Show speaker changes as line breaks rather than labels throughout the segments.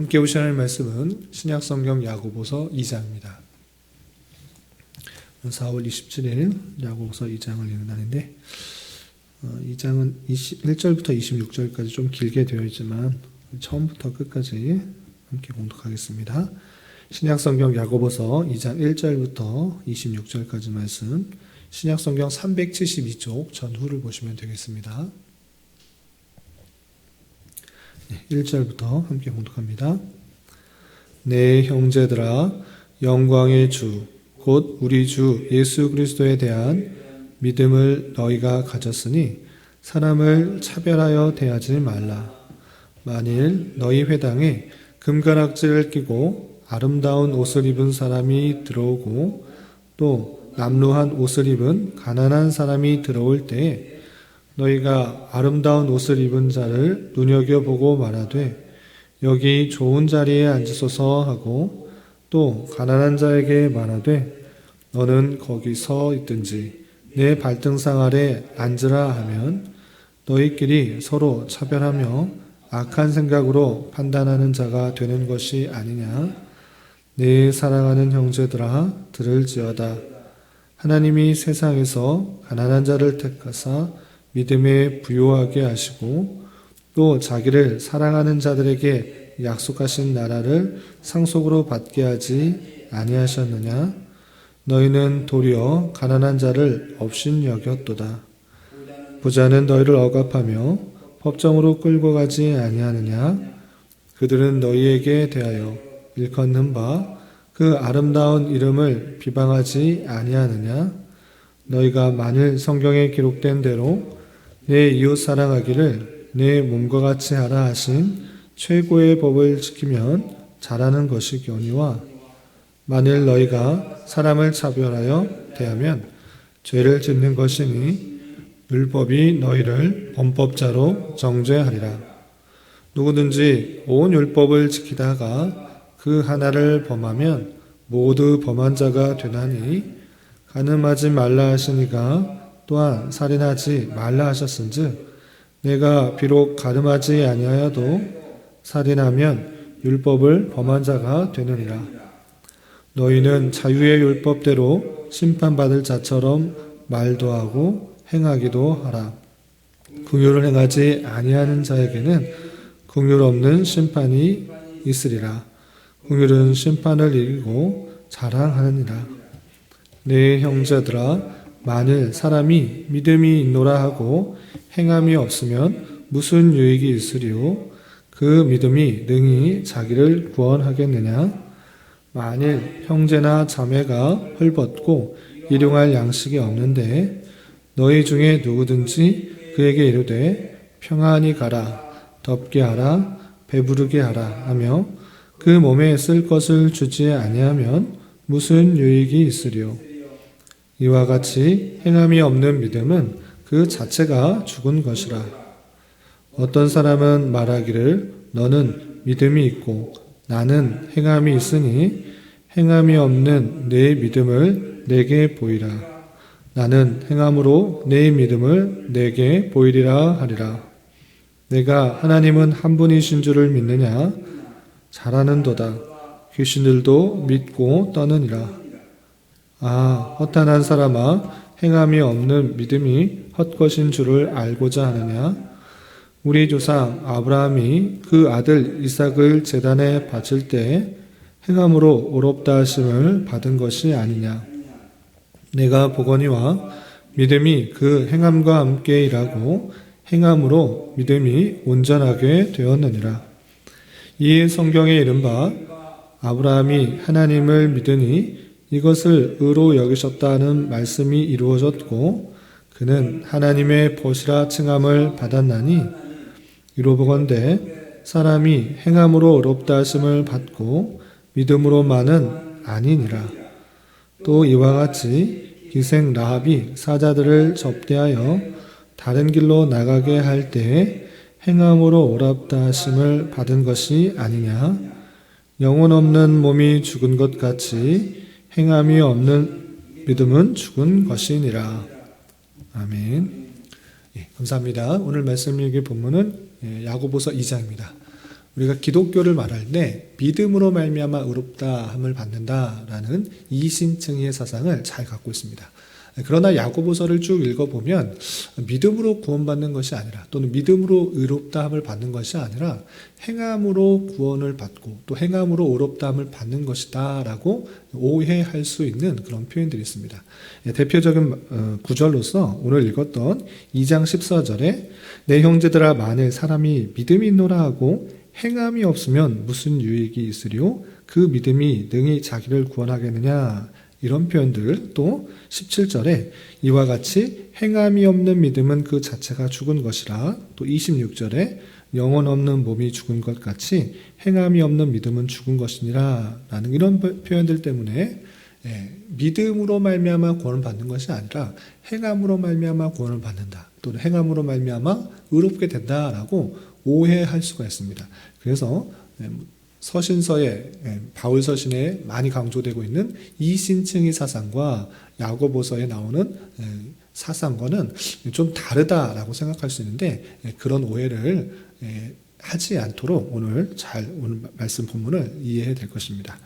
함께 보실 말씀은 신약성경 야고보서 2장입니다. 4월 27일 야고보서 2장을 읽는 날인데 2장은 1절부터 26절까지 좀 길게 되어 있지만 처음부터 끝까지 함께 공독하겠습니다. 신약성경 야고보서 2장 1절부터 26절까지 말씀, 신약성경 372쪽 전후를 보시면 되겠습니다. 1절부터 함께 공독합니다. 내 형제들아, 영광의 주 곧 우리 주 예수 그리스도에 대한 믿음을 너희가 가졌으니 사람을 차별하여 대하지 말라. 만일 너희 회당에 금가락지를 끼고 아름다운 옷을 입은 사람이 들어오고 또 남루한 옷을 입은 가난한 사람이 들어올 때에 너희가 아름다운 옷을 입은 자를 눈여겨보고 말하되 여기 좋은 자리에 앉으소서 하고 또 가난한 자에게 말하되 너는 거기 서 있든지 내 발등상 아래 앉으라 하면 너희끼리 서로 차별하며 악한 생각으로 판단하는 자가 되는 것이 아니냐. 내 사랑하는 형제들아, 들을지어다. 하나님이 세상에서 가난한 자를 택하사 믿음에 부요하게 하시고 또 자기를 사랑하는 자들에게 약속하신 나라를 상속으로 받게 하지 아니하셨느냐. 너희는 도리어 가난한 자를 업신여겼도다. 부자는 너희를 억압하며 법정으로 끌고 가지 아니하느냐. 그들은 너희에게 대하여 일컫는 바 그 아름다운 이름을 비방하지 아니하느냐. 너희가 만일 성경에 기록된 대로 내 이웃 사랑하기를 내 몸과 같이 하라 하신 최고의 법을 지키면 잘하는 것이거니와 만일 너희가 사람을 차별하여 대하면 죄를 짓는 것이니 율법이 너희를 범법자로 정죄하리라. 누구든지 온 율법을 지키다가 그 하나를 범하면 모두 범한 자가 되나니 간음하지 말라 하시니가 또한 살인하지 말라 하셨은즉 내가 비록 간음하지 아니하여도 살인하면 율법을 범한 자가 되느니라. 너희는 자유의 율법대로 심판받을 자처럼 말도 하고 행하기도 하라. 긍휼을 행하지 아니하는 자에게는 긍휼 없는 심판이 있으리라. 긍휼은 심판을 이기고 자랑하느니라. 내 형제들아, 만일 사람이 믿음이 있노라 하고 행함이 없으면 무슨 유익이 있으리요? 그 믿음이 능히 자기를 구원하겠느냐? 만일 형제나 자매가 헐벗고 일용할 양식이 없는데 너희 중에 누구든지 그에게 이르되 평안히 가라, 덥게 하라, 배부르게 하라 하며 그 몸에 쓸 것을 주지 아니하면 무슨 유익이 있으리요? 이와 같이 행함이 없는 믿음은 그 자체가 죽은 것이라. 어떤 사람은 말하기를 너는 믿음이 있고 나는 행함이 있으니 행함이 없는 내 믿음을 내게 보이라. 나는 행함으로 내 믿음을 내게 보이리라 하리라. 내가 하나님은 한 분이신 줄을 믿느냐? 잘하는도다. 귀신들도 믿고 떠느니라. 아, 허탄한 사람아, 행함이 없는 믿음이 헛것인 줄을 알고자 하느냐? 우리 조상 아브라함이 그 아들 이삭을 제단에 바칠 때 행함으로 의롭다 하심을 받은 것이 아니냐? 내가 보거니와 믿음이 그 행함과 함께 일하고 행함으로 믿음이 온전하게 되었느니라. 이에 성경에 이른바 아브라함이 하나님을 믿으니 이것을 의로 여기셨다는 말씀이 이루어졌고 그는 하나님의 벗이라 칭함을 받았나니 이로보건대 사람이 행함으로 의롭다 하심을 받고 믿음으로만은 아니니라. 또 이와 같이 기생 라합이 사자들을 접대하여 다른 길로 나가게 할 때에 행함으로 의롭다 하심을 받은 것이 아니냐. 영혼 없는 몸이 죽은 것 같이 행함이 없는 믿음은 죽은 것이니라. 아멘. 감사합니다. 오늘 말씀 읽을 본문은 야고보서 2장입니다. 우리가 기독교를 말할 때 믿음으로 말미암아 의롭다함을 받는다라는 이신층의 사상을 잘 갖고 있습니다. 그러나 야고보서를 쭉 읽어보면 믿음으로 구원받는 것이 아니라 또는 믿음으로 의롭다함을 받는 것이 아니라 행함으로 구원을 받고 또 행함으로 의롭다함을 받는 것이다 라고 오해할 수 있는 그런 표현들이 있습니다. 대표적인 구절로서 오늘 읽었던 2장 14절에 내 형제들아 만일 사람이 믿음이 있노라 하고 행함이 없으면 무슨 유익이 있으리요 그 믿음이 능히 자기를 구원하겠느냐 이런 표현들 또 17절에 이와 같이 행함이 없는 믿음은 그 자체가 죽은 것이라 또 26절에 영혼 없는 몸이 죽은 것 같이 행함이 없는 믿음은 죽은 것이니라 라는 이런 표현들 때문에 믿음으로 말미암아 구원을 받는 것이 아니라 행함으로 말미암아 구원을 받는다 또는 행함으로 말미암아 의롭게 된다라고 오해할 수가 있습니다. 그래서 서신서에 바울 서신에 많이 강조되고 있는 이신층의 사상과 야고보서에 나오는 사상과는 좀 다르다라고 생각할 수 있는데 그런 오해를 하지 않도록 오늘 말씀 본문을 이해해야 될 것입니다.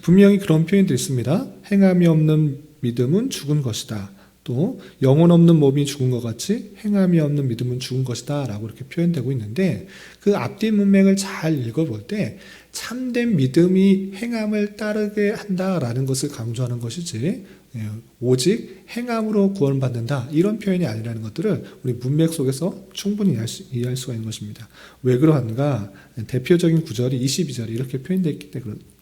분명히 그런 표현도 있습니다. 행함이 없는 믿음은 죽은 것이다. 또 영혼 없는 몸이 죽은 것 같이 행함이 없는 믿음은 죽은 것이다 라고 이렇게 표현되고 있는데 그 앞뒤 문맥을 잘 읽어볼 때 참된 믿음이 행함을 따르게 한다라는 것을 강조하는 것이지 오직 행함으로 구원받는다 이런 표현이 아니라는 것들을 우리 문맥 속에서 충분히 이해할 수가 있는 것입니다. 왜 그러한가? 대표적인 구절이 22절에 이렇게 표현되어 있기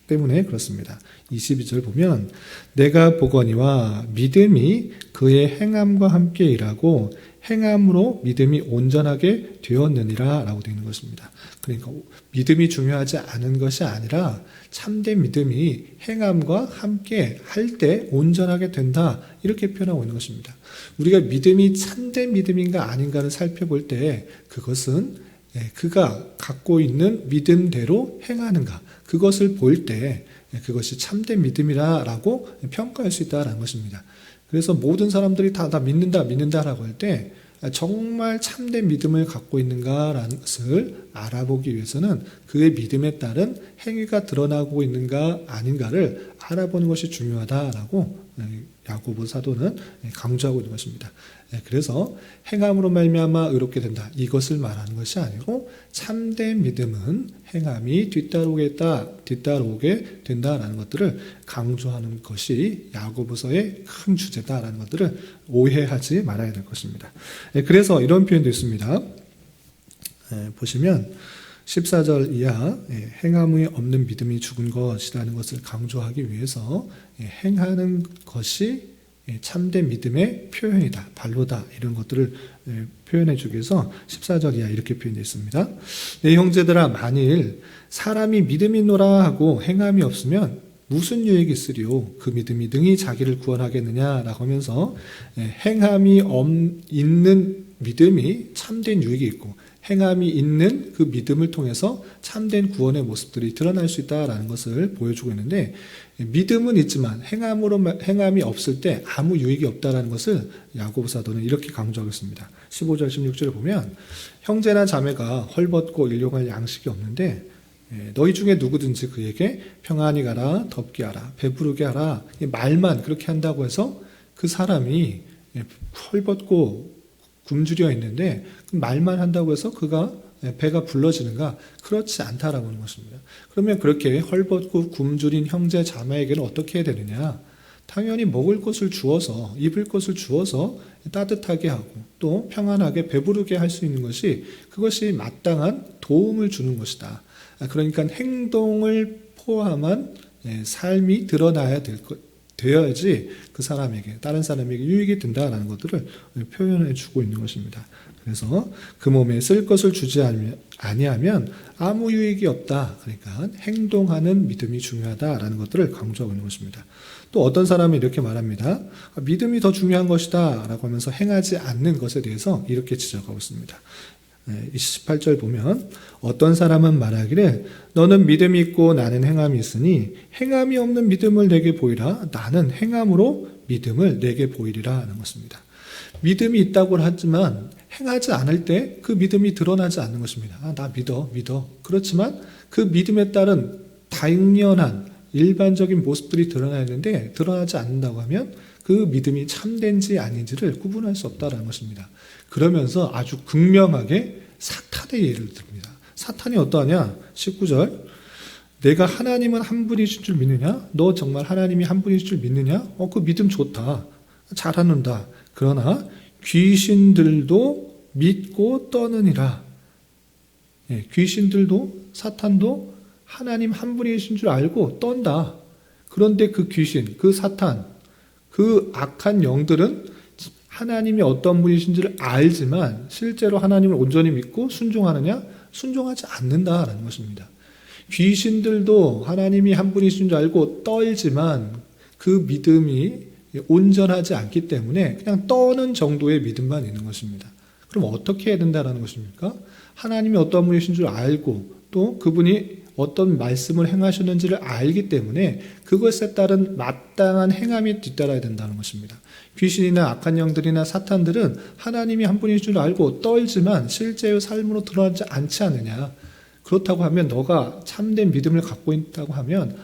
때문에 그렇습니다. 22절 보면 내가 보거니와 믿음이 그의 행함과 함께 일하고 행함으로 믿음이 온전하게 되었느니라 라고 되어 있는 것입니다. 그러니까 믿음이 중요하지 않은 것이 아니라 참된 믿음이 행함과 함께 할 때 온전하게 된다 이렇게 표현하고 있는 것입니다. 우리가 믿음이 참된 믿음인가 아닌가를 살펴볼 때 그것은 그가 갖고 있는 믿음대로 행하는가 그것을 볼 때 그것이 참된 믿음이라고 평가할 수 있다는 것입니다. 그래서 모든 사람들이 다 믿는다라고 할 때 정말 참된 믿음을 갖고 있는가라는 것을 알아보기 위해서는 그의 믿음에 따른 행위가 드러나고 있는가 아닌가를 알아보는 것이 중요하다라고 야고보 사도는 강조하고 있는 것입니다. 그래서 행함으로 말미암아 의롭게 된다 이것을 말하는 것이 아니고 참된 믿음은 행함이 뒤따르게 된다라는 것들을 강조하는 것이 야고보서의 큰 주제다라는 것들을 오해하지 말아야 될 것입니다. 그래서 이런 표현도 있습니다. 보시면 14절 이하 행함이 없는 믿음이 죽은 것이라는 것을 강조하기 위해서 행하는 것이 참된 믿음의 표현이다, 발로다 이런 것들을 표현해 주기 위해서 14절 이하 이렇게 표현되어 있습니다. 내 형제들아 만일 사람이 믿음이 있노라 하고 행함이 없으면 무슨 유익이 있으리요 그 믿음이 능히 자기를 구원하겠느냐라고 하면서 행함이 있는 믿음이 참된 유익이 있고 행함이 있는 그 믿음을 통해서 참된 구원의 모습들이 드러날 수 있다라는 것을 보여주고 있는데 믿음은 있지만 행함이 없을 때 아무 유익이 없다라는 것을 야고보 사도는 이렇게 강조하고 있습니다. 15절 16절을 보면 형제나 자매가 헐벗고 일용할 양식이 없는데 너희 중에 누구든지 그에게 평안히 가라 덥게 하라 배부르게 하라 말만 그렇게 한다고 해서 그 사람이 헐벗고 굶주려 있는데 말만 한다고 해서 그가 배가 불러지는가? 그렇지 않다라고 하는 것입니다. 그러면 그렇게 헐벗고 굶주린 형제 자매에게는 어떻게 해야 되느냐? 당연히 먹을 것을 주어서 입을 것을 주어서 따뜻하게 하고 또 평안하게 배부르게 할 수 있는 것이 그것이 마땅한 도움을 주는 것이다. 그러니까 행동을 포함한 삶이 드러나야 되어야지 그 사람에게 다른 사람에게 유익이 된다라는 것들을 표현해 주고 있는 것입니다. 그래서 그 몸에 쓸 것을 주지 아니하면 아무 유익이 없다. 그러니까 행동하는 믿음이 중요하다라는 것들을 강조하고 있는 것입니다. 또 어떤 사람이 이렇게 말합니다. 믿음이 더 중요한 것이다 라고 하면서 행하지 않는 것에 대해서 이렇게 지적하고 있습니다. 28절 보면 어떤 사람은 말하기를 너는 믿음이 있고 나는 행함이 있으니 행함이 없는 믿음을 내게 보이라 나는 행함으로 믿음을 내게 보이리라 하는 것입니다. 믿음이 있다고 하지만 행하지 않을 때 그 믿음이 드러나지 않는 것입니다. 나 믿어. 그렇지만 그 믿음에 따른 당연한 일반적인 모습들이 드러나야 되는데 드러나지 않는다고 하면 그 믿음이 참된지 아닌지를 구분할 수 없다는 것입니다. 그러면서 아주 극명하게 사탄의 예를 듭니다. 사탄이 어떠하냐? 19절. 내가 하나님은 한 분이신 줄 믿느냐? 너 정말 하나님이 한 분이신 줄 믿느냐? 그 믿음 좋다. 잘하는다. 그러나 귀신들도 믿고 떠느니라. 귀신들도 사탄도 하나님 한 분이신 줄 알고 떤다. 그런데 그 귀신, 그 사탄, 그 악한 영들은 하나님이 어떤 분이신지를 알지만 실제로 하나님을 온전히 믿고 순종하느냐? 순종하지 않는다라는 것입니다. 귀신들도 하나님이 한 분이신 줄 알고 떨지만 그 믿음이 온전하지 않기 때문에 그냥 떠는 정도의 믿음만 있는 것입니다. 그럼 어떻게 해야 된다는 것입니까? 하나님이 어떤 분이신 줄 알고 또 그분이 어떤 말씀을 행하셨는지를 알기 때문에 그것에 따른 마땅한 행함이 뒤따라야 된다는 것입니다. 귀신이나 악한 영들이나 사탄들은 하나님이 한 분이신 줄 알고 떨지만 실제의 삶으로 드러나지 않지 않느냐. 그렇다고 하면 너가 참된 믿음을 갖고 있다고 하면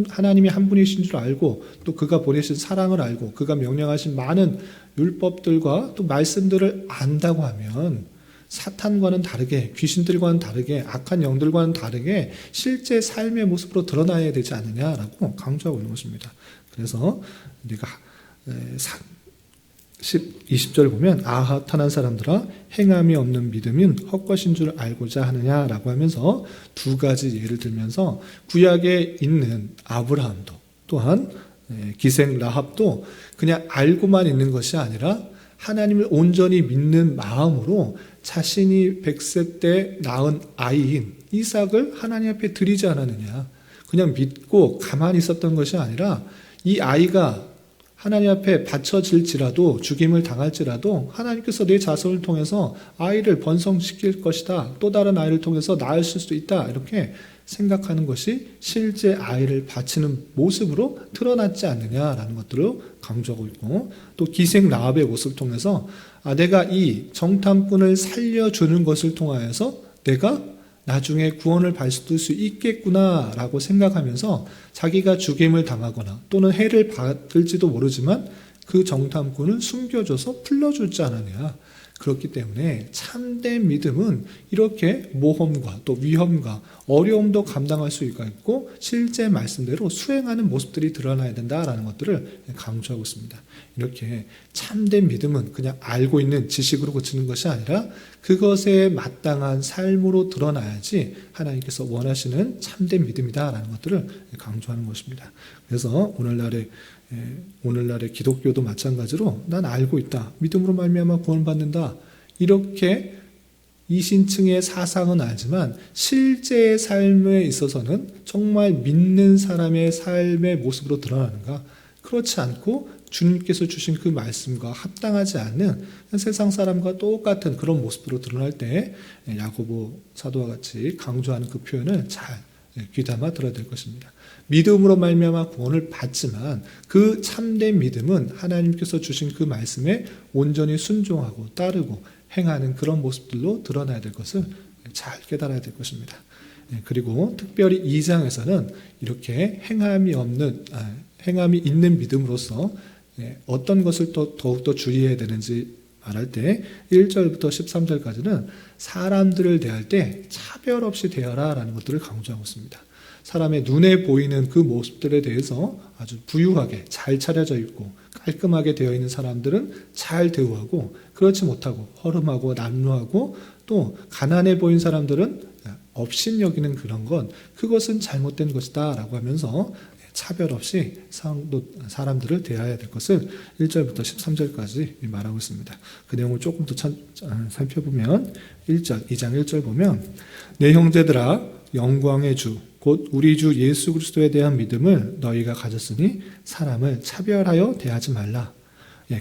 하나님이 한 분이신 줄 알고 또 그가 보내신 사랑을 알고 그가 명령하신 많은 율법들과 또 말씀들을 안다고 하면 사탄과는 다르게 귀신들과는 다르게 악한 영들과는 다르게 실제 삶의 모습으로 드러나야 되지 않느냐라고 강조하고 있는 것입니다. 그래서 네가 20절 보면 핫한 사람들아 행함이 없는 믿음은 헛것인 줄 알고자 하느냐라고 하면서 두 가지 예를 들면서 구약에 있는 아브라함도 또한 기생 라합도 그냥 알고만 있는 것이 아니라 하나님을 온전히 믿는 마음으로 자신이 100세 때 낳은 아이인 이삭을 하나님 앞에 드리지 않았느냐. 그냥 믿고 가만히 있었던 것이 아니라 이 아이가 하나님 앞에 바쳐질지라도 죽임을 당할지라도 하나님께서 내 자손을 통해서 아이를 번성시킬 것이다. 또 다른 아이를 통해서 낳을 수도 있다. 이렇게 생각하는 것이 실제 아이를 바치는 모습으로 드러났지 않느냐라는 것들을 강조하고 있고 또 기생 라합의 모습을 통해서 내가 이 정탐꾼을 살려주는 것을 통하여서 내가 나중에 구원을 받을 수 있겠구나라고 생각하면서 자기가 죽임을 당하거나 또는 해를 받을지도 모르지만 그 정탐꾼을 숨겨줘서 풀려주지 않았냐. 그렇기 때문에 참된 믿음은 이렇게 모험과 또 위험과 어려움도 감당할 수 있고 실제 말씀대로 수행하는 모습들이 드러나야 된다라는 것들을 강조하고 있습니다. 이렇게 참된 믿음은 그냥 알고 있는 지식으로 그치는 것이 아니라 그것에 마땅한 삶으로 드러나야지 하나님께서 원하시는 참된 믿음이다라는 것들을 강조하는 것입니다. 그래서 오늘날의 기독교도 마찬가지로 난 알고 있다. 믿음으로 말미암아 구원받는다. 이렇게 이신층의 사상은 알지만 실제의 삶에 있어서는 정말 믿는 사람의 삶의 모습으로 드러나는가? 그렇지 않고 주님께서 주신 그 말씀과 합당하지 않는 세상 사람과 똑같은 그런 모습으로 드러날 때 야고보 사도와 같이 강조하는 그 표현을 잘 귀담아 들어야 될 것입니다. 믿음으로 말미암아 구원을 받지만 그 참된 믿음은 하나님께서 주신 그 말씀에 온전히 순종하고 따르고 행하는 그런 모습들로 드러나야 될 것을 잘 깨달아야 될 것입니다. 그리고 특별히 2장에서는 이렇게 행함이 있는 믿음으로서 어떤 것을 또 더욱더 주의해야 되는지 말할 때 1절부터 13절까지는 사람들을 대할 때 차별 없이 대하라 라는 것들을 강조하고 있습니다. 사람의 눈에 보이는 그 모습들에 대해서 아주 부유하게 잘 차려져 있고 깔끔하게 되어 있는 사람들은 잘 대우하고 그렇지 못하고 허름하고 난루하고 또 가난해 보인 사람들은 업신여기는 그런 건 그것은 잘못된 것이다 라고 하면서 차별 없이 사람들을 대해야 될 것을 1절부터 13절까지 말하고 있습니다. 그 내용을 조금 더 살펴보면 2장 1절 보면 내 형제들아 영광의 주 곧 우리 주 예수 그리스도에 대한 믿음을 너희가 가졌으니 사람을 차별하여 대하지 말라.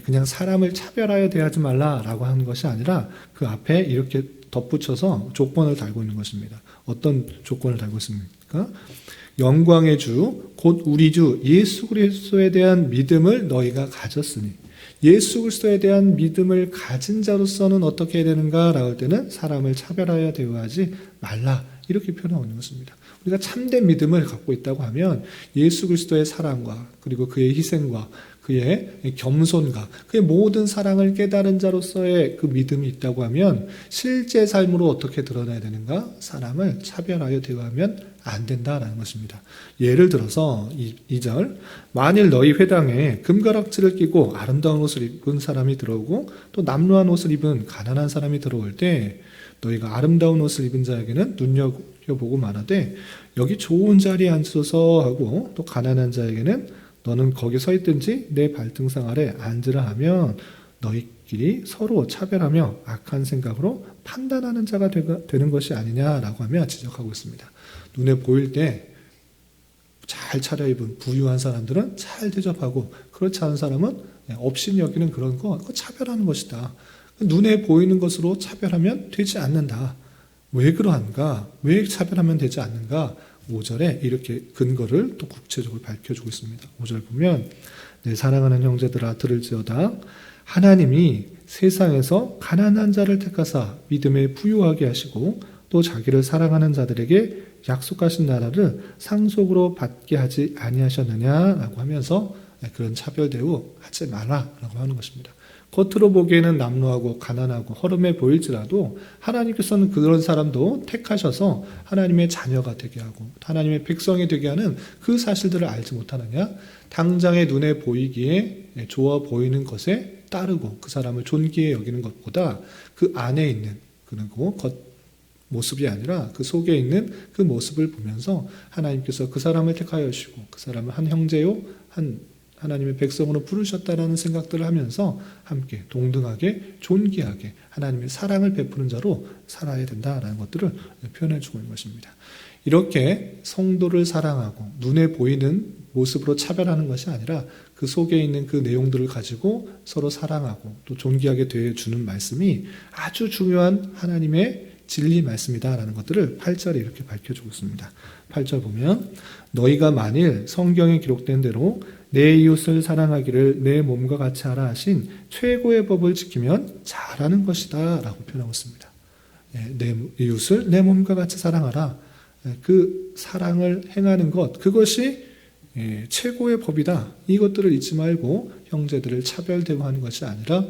그냥 사람을 차별하여 대하지 말라라고 하는 것이 아니라 그 앞에 이렇게 덧붙여서 조건을 달고 있는 것입니다. 어떤 조건을 달고 있습니까? 영광의 주, 곧 우리 주 예수 그리스도에 대한 믿음을 너희가 가졌으니 예수 그리스도에 대한 믿음을 가진 자로서는 어떻게 해야 되는가라고 할 때는 사람을 차별하여 대우하지 말라, 이렇게 표현하고 있는 것입니다. 우리가 참된 믿음을 갖고 있다고 하면 예수 그리스도의 사랑과 그리고 그의 희생과 그의 겸손과 그의 모든 사랑을 깨달은 자로서의 그 믿음이 있다고 하면 실제 삶으로 어떻게 드러나야 되는가? 사람을 차별하여 대우하면 안 된다라는 것입니다. 예를 들어서 2절, 만일 너희 회당에 금가락지를 끼고 아름다운 옷을 입은 사람이 들어오고 또 남루한 옷을 입은 가난한 사람이 들어올 때 너희가 아름다운 옷을 입은 자에게는 눈여겨보고 말하되 여기 좋은 자리에 앉으소서 하고 또 가난한 자에게는 너는 거기 서 있든지 내 발등상 아래 앉으라 하면 너희끼리 서로 차별하며 악한 생각으로 판단하는 자가 되는 것이 아니냐라고 하며 지적하고 있습니다. 눈에 보일 때 잘 차려입은 부유한 사람들은 잘 대접하고 그렇지 않은 사람은 업신 여기는 그런 거 그거 차별하는 것이다. 눈에 보이는 것으로 차별하면 되지 않는다. 왜 그러한가? 왜 차별하면 되지 않는가? 5절에 이렇게 근거를 또 구체적으로 밝혀주고 있습니다. 5절 보면 내 사랑하는 형제들아 들을지어다. 하나님이 세상에서 가난한 자를 택하사 믿음에 부유하게 하시고 또 자기를 사랑하는 자들에게 약속하신 나라를 상속으로 받게 하지 아니하셨느냐라고 하면서 그런 차별 대우 하지 말라라고 하는 것입니다. 겉으로 보기에는 남루하고 가난하고 허름해 보일지라도 하나님께서는 그런 사람도 택하셔서 하나님의 자녀가 되게 하고 하나님의 백성이 되게 하는 그 사실들을 알지 못하느냐? 당장의 눈에 보이기에 좋아 보이는 것에 따르고 그 사람을 존귀해 여기는 것보다 그 안에 있는 그리고 모습이 아니라 그 속에 있는 그 모습을 보면서 하나님께서 그 사람을 택하여 주시고 그 사람을 한 형제요 한 하나님의 백성으로 부르셨다라는 생각들을 하면서 함께 동등하게 존귀하게 하나님의 사랑을 베푸는 자로 살아야 된다라는 것들을 표현해 주고 있는 것입니다. 이렇게 성도를 사랑하고 눈에 보이는 모습으로 차별하는 것이 아니라 그 속에 있는 그 내용들을 가지고 서로 사랑하고 또 존귀하게 되어주는 말씀이 아주 중요한 하나님의 진리 말씀이다라는 것들을 8절에 이렇게 밝혀주고 있습니다. 8절 보면 너희가 만일 성경에 기록된 대로 내 이웃을 사랑하기를 내 몸과 같이 하라 하신 최고의 법을 지키면 잘하는 것이다 라고 표현하고 있습니다. 내 이웃을 내 몸과 같이 사랑하라. 그 사랑을 행하는 것 그것이 최고의 법이다. 이것들을 잊지 말고 형제들을 차별 대우하는 것이 아니라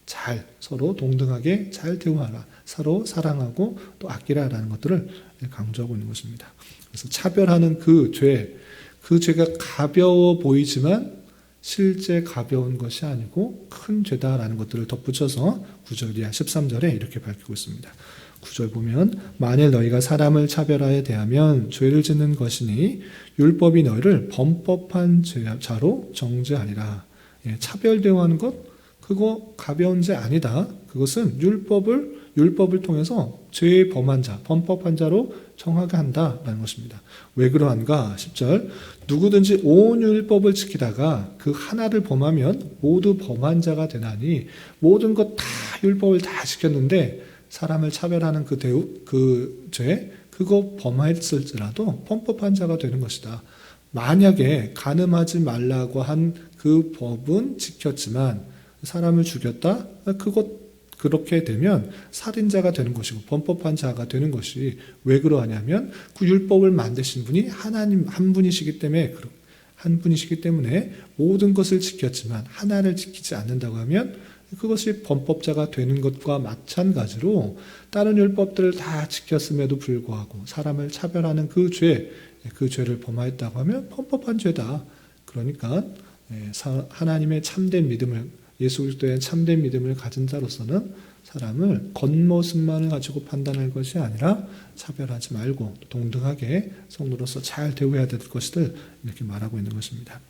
잘 서로 동등하게 잘 대우하라. 서로 사랑하고 또 아끼라라는 것들을 강조하고 있는 것입니다. 그래서 차별하는 그 죄가 가벼워 보이지만 실제 가벼운 것이 아니고 큰 죄다라는 것들을 덧붙여서 9절 이하 13절에 이렇게 밝히고 있습니다. 9절 보면 만일 너희가 사람을 차별하여 대하면 죄를 짓는 것이니 율법이 너희를 범법한 자로 정죄하리라. 차별 대우하는 것 그거 가벼운 죄 아니다. 그것은 율법을 통해서 죄의 범한 자, 범법한 자로 정하게 한다라는 것입니다. 왜 그러한가? 10절 누구든지 온 율법을 지키다가 그 하나를 범하면 모두 범한 자가 되나니 모든 것 다 율법을 다 지켰는데 사람을 차별하는 그 죄, 그거 범했을지라도 범법한 자가 되는 것이다. 만약에 간음하지 말라고 한 그 법은 지켰지만 사람을 죽였다? 그렇게 되면 살인자가 되는 것이고 범법한 자가 되는 것이 왜 그러하냐면 그 율법을 만드신 분이 하나님 한 분이시기 때문에 모든 것을 지켰지만 하나를 지키지 않는다고 하면 그것이 범법자가 되는 것과 마찬가지로 다른 율법들을 다 지켰음에도 불구하고 사람을 차별하는 그 죄를 범하였다고 하면 범법한 죄다. 그러니까 하나님의 참된 믿음을 예수 그리스도의 참된 믿음을 가진 자로서는 사람을 겉모습만을 가지고 판단할 것이 아니라 차별하지 말고 동등하게 성도로서 잘 대우해야 될 것을 이렇게 말하고 있는 것입니다.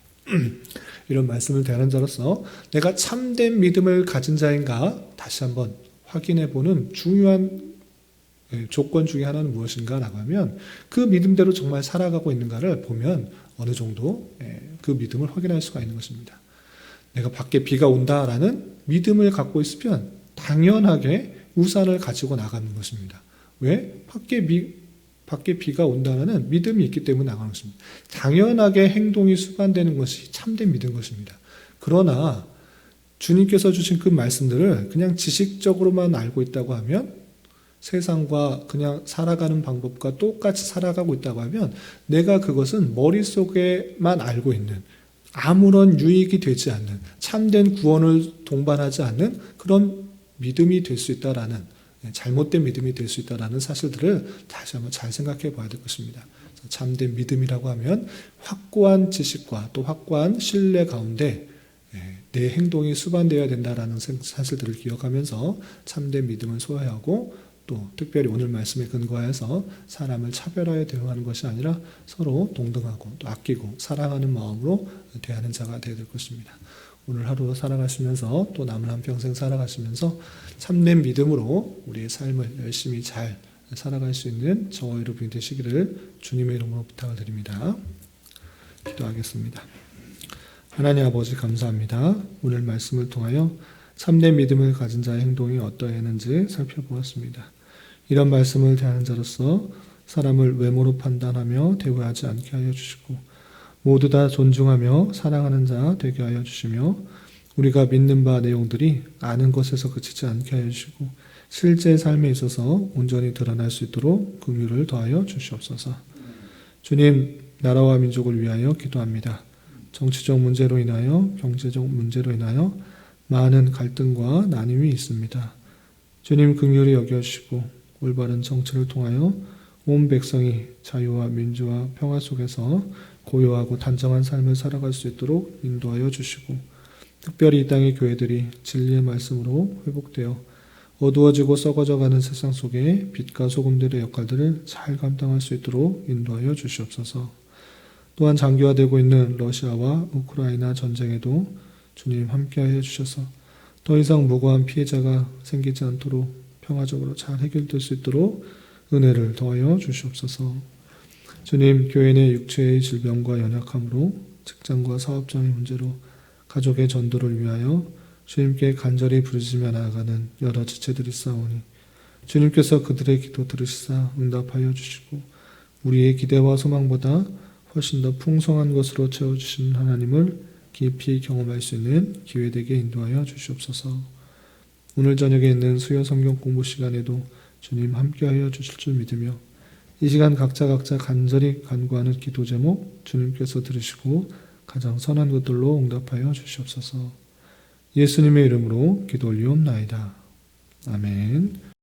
이런 말씀을 대하는 자로서 내가 참된 믿음을 가진 자인가 다시 한번 확인해보는 중요한 조건 중에 하나는 무엇인가라고 하면 그 믿음대로 정말 살아가고 있는가를 보면 어느 정도 그 믿음을 확인할 수가 있는 것입니다. 내가 밖에 비가 온다라는 믿음을 갖고 있으면 당연하게 우산을 가지고 나가는 것입니다. 왜? 밖에 비가 온다는 믿음이 있기 때문에 나가는 것입니다. 당연하게 행동이 수반되는 것이 참된 믿음 것입니다. 그러나 주님께서 주신 그 말씀들을 그냥 지식적으로만 알고 있다고 하면, 세상과 그냥 살아가는 방법과 똑같이 살아가고 있다고 하면 내가 그것은 머릿속에만 알고 있는, 아무런 유익이 되지 않는, 참된 구원을 동반하지 않는 그런 믿음이 될 수 있다라는, 잘못된 믿음이 될 수 있다라는 사실들을 다시 한번 잘 생각해 봐야 될 것입니다. 참된 믿음이라고 하면 확고한 지식과 또 확고한 신뢰 가운데 내 행동이 수반되어야 된다라는 사실들을 기억하면서 참된 믿음을 소유하고, 또 특별히 오늘 말씀에 근거해서 사람을 차별하여 대우하는 것이 아니라 서로 동등하고 또 아끼고 사랑하는 마음으로 대하는 자가 되어야 될 것입니다. 오늘 하루 살아가시면서 또 남은 한평생 살아가시면서 참된 믿음으로 우리의 삶을 열심히 잘 살아갈 수 있는 저와 여러분이 되시기를 주님의 이름으로 부탁을 드립니다. 기도하겠습니다. 하나님 아버지 감사합니다. 오늘 말씀을 통하여 참된 믿음을 가진 자의 행동이 어떠했는지 살펴보았습니다. 이런 말씀을 대하는 자로서 사람을 외모로 판단하며 대우하지 않게 하여 주시고, 모두 다 존중하며 사랑하는 자 되게 하여 주시며, 우리가 믿는 바 내용들이 아는 것에서 그치지 않게 하여 주시고 실제 삶에 있어서 온전히 드러날 수 있도록 긍휼을 더하여 주시옵소서. 주님, 나라와 민족을 위하여 기도합니다. 정치적 문제로 인하여, 경제적 문제로 인하여 많은 갈등과 나눔이 있습니다. 주님, 긍휼히 여겨주시고 올바른 정치를 통하여 온 백성이 자유와 민주와 평화 속에서 고요하고 단정한 삶을 살아갈 수 있도록 인도하여 주시고, 특별히 이 땅의 교회들이 진리의 말씀으로 회복되어 어두워지고 썩어져가는 세상 속에 빛과 소금들의 역할들을 잘 감당할 수 있도록 인도하여 주시옵소서. 또한 장기화되고 있는 러시아와 우크라이나 전쟁에도 주님 함께하여 주셔서 더 이상 무고한 피해자가 생기지 않도록 평화적으로 잘 해결될 수 있도록 은혜를 더하여 주시옵소서. 주님, 교회 내 육체의 질병과 연약함으로, 직장과 사업장의 문제로, 가족의 전도를 위하여 주님께 간절히 부르짖으며 나아가는 여러 지체들이 있사오니 주님께서 그들의 기도 들으시사 응답하여 주시고, 우리의 기대와 소망보다 훨씬 더 풍성한 것으로 채워주시는 하나님을 깊이 경험할 수 있는 기회되게 인도하여 주시옵소서. 오늘 저녁에 있는 수요 성경 공부 시간에도 주님 함께하여 주실 줄 믿으며, 이 시간 각자 간절히 간구하는 기도 제목 주님께서 들으시고 가장 선한 것들로 응답하여 주시옵소서. 예수님의 이름으로 기도 올리옵나이다. 아멘.